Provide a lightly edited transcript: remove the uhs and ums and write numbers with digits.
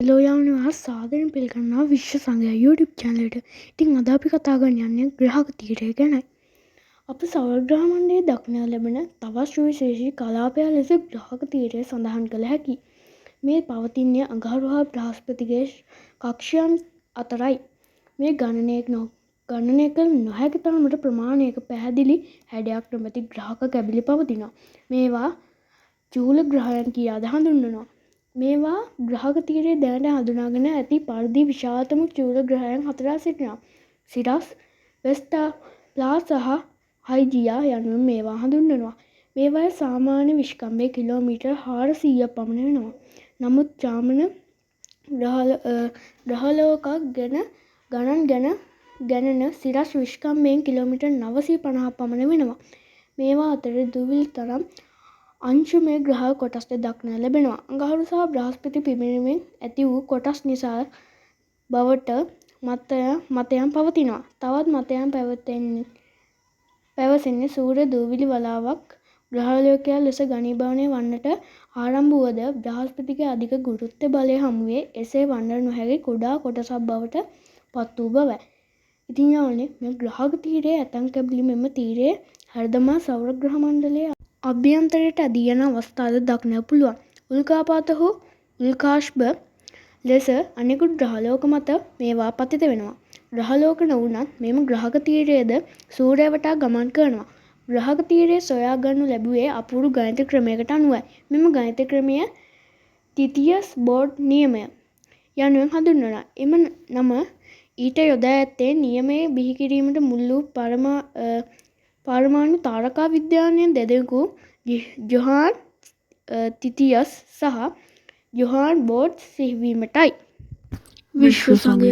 Hello යාළුවනේ සාදරයෙන් පිළිගන්නවා විශ්ව සංගය YouTube channel එකට. ඉතින් අද අපි කතා කරන්න යන්නේ ග්‍රහක තීරය ගැනයි. අප සෞර ග්‍රහ මණ්ඩලයේ දක්නට ලැබෙන තවත් සුවිශේෂී කලාපයක් ලෙස ග්‍රහක තීරය සඳහන් කළ හැකියි. මේ පවතින්නේ අඟහරු හා බ්‍රහස්පතිගේ කක්ෂයන් අතරයි. මේ ගණනය කළ නොහැකි තරමට ප්‍රමාණයක පැහැදිලි හැඩයක් නොමැති ග්‍රහක කැබිලි පවතිනවා. මේවා චූල ග්‍රහයන් කියාද හඳුන්වනවා. මේවා ග්‍රහක තීරයේ දැනට හඳුනාගෙන ඇති පරිදි විශාලතම චූල ග්‍රහයන් 4ක් සිටිනවා. සිරස්, වෙස්ටා, ප්ලා සහ හයිජියා යනුවෙන් මේවා හඳුන්වනවා. මේවායේ සාමාන්‍ය විශ්කම්භය කිලෝමීටර් 400ක් පමණ වෙනවා. නමුත් යාමන ග්‍රහලෝක ගණන සිරස් විශ්කම්භයෙන් කිලෝමීටර් 950ක් පමණ වෙනවා. මේවා අතර දුවිලි තරම් අංශුමය ග්‍රහ කොටස්ද දක්නට ලැබෙනවා. අඟහරු සහ බ්‍රහස්පති පිබිදෙමින් ඇති වූ කොටස් නිසා බවට මතයන් පවතිනවා. තවත් මතයන් පැවසෙන්නේ සූර්ය දූවිලි වලාවක් ග්‍රහලෝකයක් ලෙස ඝනීභවනය වන්නට ආරම්භ වුවද බ්‍රහස්පතිගේ අධික ගුරුත්ව බලය හමුවේ එසේ වන්නට නොහැකි කුඩා කොටසක් බවට පත් වූ බවයි. ඉතින් යාළුවනේ මේ ග්‍රහක තීරයේ ඇතැම් කැබිලි මෙම තීරයේ හරිදමා සෞර ග්‍රහ මණ්ඩලයේ අභ්‍යන්තරයට ඇදී යන අවස්ථාද දක්නට පුළුවන්. උල්කාපාත හෝ උල්කාශ්ම ලෙස අනෙකුත් ග්‍රහලෝක මත මේවා පතිත වෙනවා. ග්‍රහලෝක නොවුනත් මෙම ග්‍රහක තීරයද සූර්යය වටා ගමන් කරනවා. ග්‍රහක තීරය සොයා ගනු ලැබුවේ අපූරු ගණිත ක්‍රමයකට අනුවයි. මෙම ගණිත ක්‍රමය තිතියස් බෝඩ් නියමය යනුවෙන් හඳුන්වනවා. එම නම ඊට යොදා ඇත්තේ නියමය බිහි කිරීමට මුල් වූ පරමාණු තාරකා විද්‍යාඥයන් දෙදෙනෙකු ජොහාන් තිතියස් සහ ජොහාන් බෝඩ් සිහිවීමටයි. විශ්ව සංගය